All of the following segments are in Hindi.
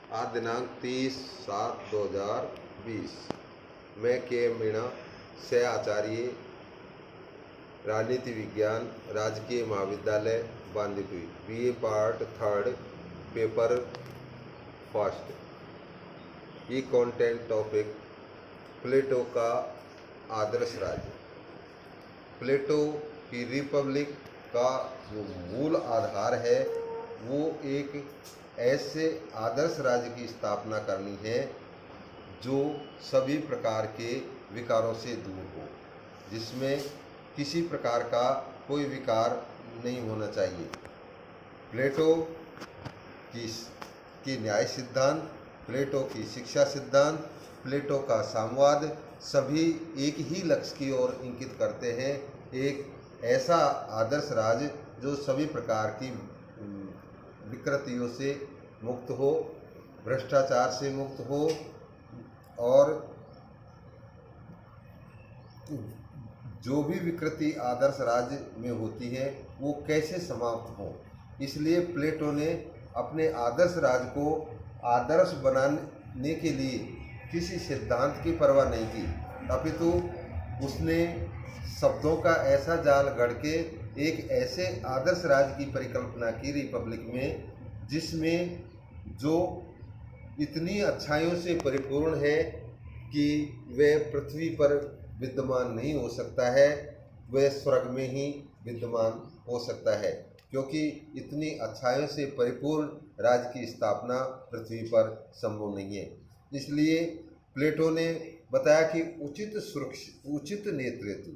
आज दिनांक 30/7/2020। मैं के मीणा, सह आचार्य राजनीति विज्ञान, राजकीय महाविद्यालय Bandikui, BA part 3, paper first. ये कंटेंट टॉपिक प्लेटो का आदर्श राज्य। प्लेटो की रिपब्लिक का जो मूल आधार है वो एक ऐसे आदर्श राज्य की स्थापना करनी है जो सभी प्रकार के विकारों से दूर हो, जिसमें किसी प्रकार का कोई विकार नहीं होना चाहिए। प्लेटो की न्याय सिद्धांत, प्लेटो की शिक्षा सिद्धांत, प्लेटो का साम्यवाद सभी एक ही लक्ष्य की ओर इंगित करते हैं, एक ऐसा आदर्श राज्य जो सभी प्रकार की विकृतियों से मुक्त हो, भ्रष्टाचार से मुक्त हो और जो भी विकृति आदर्श राज्य में होती है वो कैसे समाप्त हो। इसलिए प्लेटो ने अपने आदर्श राज्य को आदर्श बनाने के लिए किसी सिद्धांत की परवाह नहीं की, अपितु उसने शब्दों का ऐसा जाल गढ़ के एक ऐसे आदर्श राज्य की परिकल्पना की रिपब्लिक में, जिसमें जो इतनी अच्छाइयों से परिपूर्ण है कि वह पृथ्वी पर विद्यमान नहीं हो सकता है, वह स्वर्ग में ही विद्यमान हो सकता है, क्योंकि इतनी अच्छाइयों से परिपूर्ण राज्य की स्थापना पृथ्वी पर संभव नहीं है। इसलिए प्लेटो ने बताया कि उचित नेतृत्व,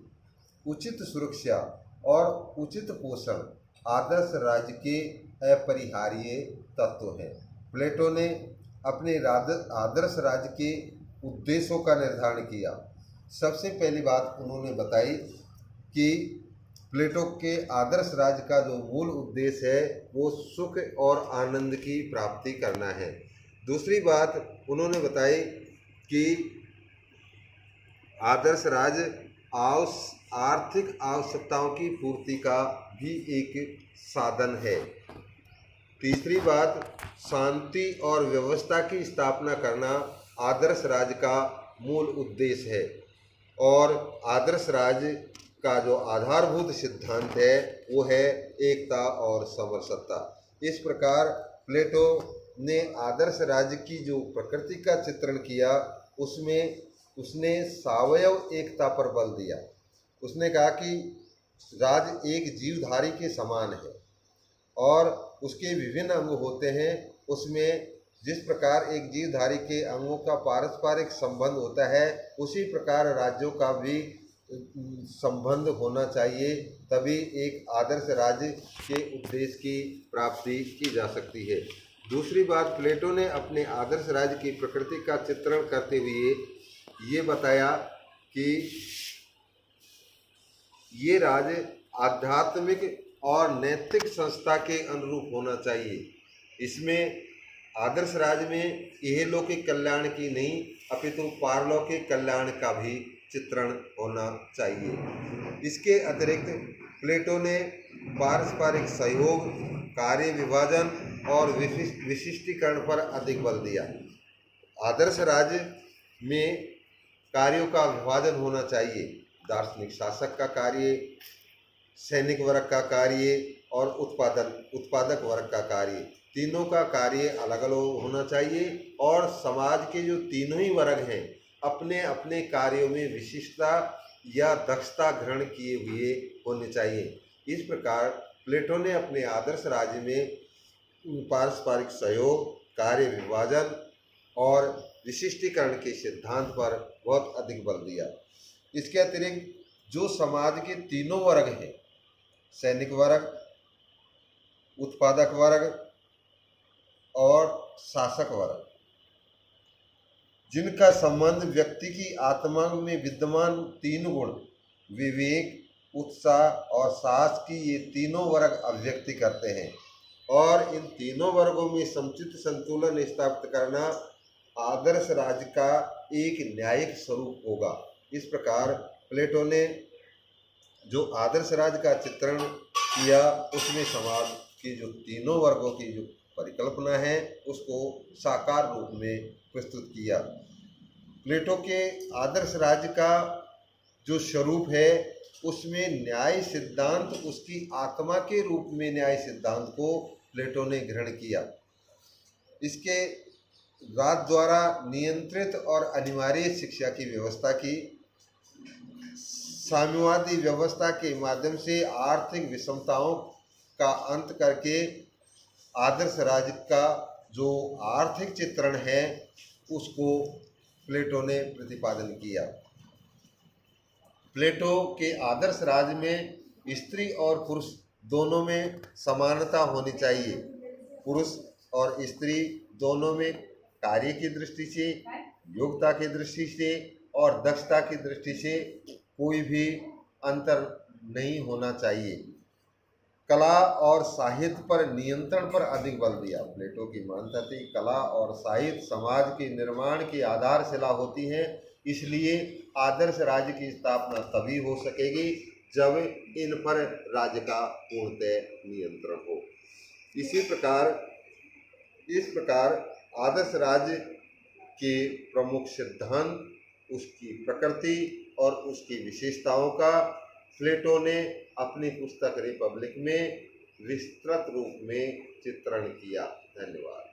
उचित सुरक्षा और उचित पोषण आदर्श राज्य के अपरिहार्य तत्व हैं। प्लेटो ने अपने आदर्श राज्य के उद्देश्यों का निर्धारण किया। सबसे पहली बात उन्होंने बताई कि प्लेटो के आदर्श राज्य का जो मूल उद्देश्य है वो सुख और आनंद की प्राप्ति करना है। दूसरी बात उन्होंने बताई कि आदर्श राज्य आर्थिक आवश्यकताओं की पूर्ति का भी एक साधन है। तीसरी बात, शांति और व्यवस्था की स्थापना करना आदर्श राज्य का मूल उद्देश्य है और आदर्श राज्य का जो आधारभूत सिद्धांत है वो है एकता और समरसता। इस प्रकार प्लेटो ने आदर्श राज्य की जो प्रकृति का चित्रण किया उसमें उसने सावयव एकता पर बल दिया। उसने कहा कि राज्य एक जीवधारी के समान है और उसके विभिन्न अंग होते हैं। उसमें जिस प्रकार एक जीवधारी के अंगों का पारस्परिक संबंध होता है उसी प्रकार राज्यों का भी संबंध होना चाहिए, तभी एक आदर्श राज्य के उद्देश्य की प्राप्ति की जा सकती है। दूसरी बात, प्लेटो ने अपने आदर्श राज्य की प्रकृति का चित्रण करते हुए ये बताया कि ये राज्य आध्यात्मिक और नैतिक संस्था के अनुरूप होना चाहिए। इसमें आदर्श राज्य में इहलौकिक कल्याण की नहीं अपितु पारलौकिक कल्याण का भी चित्रण होना चाहिए। इसके अतिरिक्त प्लेटो ने पारस्परिक सहयोग, कार्य विभाजन और विशिष्टीकरण पर अधिक बल दिया। आदर्श राज्य में कार्यों का विभाजन होना चाहिए, दार्शनिक शासक का कार्य, सैनिक वर्ग का कार्य और उत्पादक वर्ग का कार्य, तीनों का कार्य अलग अलग होना चाहिए और समाज के जो तीनों ही वर्ग हैं अपने अपने कार्यों में विशिष्टता या दक्षता ग्रहण किए हुए होने चाहिए। इस प्रकार प्लेटो ने अपने आदर्श राज्य में पारस्परिक सहयोग, कार्य विभाजन और विशिष्टीकरण के सिद्धांत पर बहुत अधिक बल दिया। इसके अतिरिक्त जो समाज के तीनों वर्ग हैं, सैनिक वर्ग, उत्पादक वर्ग और शासक वर्ग, जिनका संबंध व्यक्ति की आत्मा में विद्यमान तीन गुण विवेक, उत्साह और साहस की ये तीनों वर्ग अभिव्यक्ति करते हैं और इन तीनों वर्गों में समुचित संतुलन स्थापित करना आदर्श राज्य का एक न्यायिक स्वरूप होगा। इस प्रकार प्लेटो ने जो आदर्श राज्य का चित्रण किया उसमें समाज की जो तीनों वर्गों की जो परिकल्पना है उसको साकार रूप में प्रस्तुत किया। प्लेटो के आदर्श राज्य का जो स्वरूप है उसमें न्याय सिद्धांत, उसकी आत्मा के रूप में न्याय सिद्धांत को प्लेटो ने ग्रहण किया। इसके राज द्वारा नियंत्रित और अनिवार्य शिक्षा की व्यवस्था की, साम्यवादी व्यवस्था के माध्यम से आर्थिक विषमताओं का अंत करके आदर्श राज्य का जो आर्थिक चित्रण है उसको प्लेटो ने प्रतिपादन किया। प्लेटो के आदर्श राज्य में स्त्री और पुरुष दोनों में समानता होनी चाहिए। पुरुष और स्त्री दोनों में कार्य की दृष्टि से, योग्यता की दृष्टि से और दक्षता की दृष्टि से कोई भी अंतर नहीं होना चाहिए। कला और साहित्य पर नियंत्रण पर अधिक बल दिया। प्लेटो की मान्यता थी कला और साहित्य समाज के निर्माण की आधारशिला होती है, इसलिए आदर्श राज्य की स्थापना तभी हो सकेगी जब इन पर राज्य का पूर्णतः नियंत्रण हो। इस प्रकार आदर्श राज्य के प्रमुख सिद्धांत, उसकी प्रकृति और उसकी विशेषताओं का प्लेटो ने अपनी पुस्तक रिपब्लिक में विस्तृत रूप में चित्रण किया। धन्यवाद।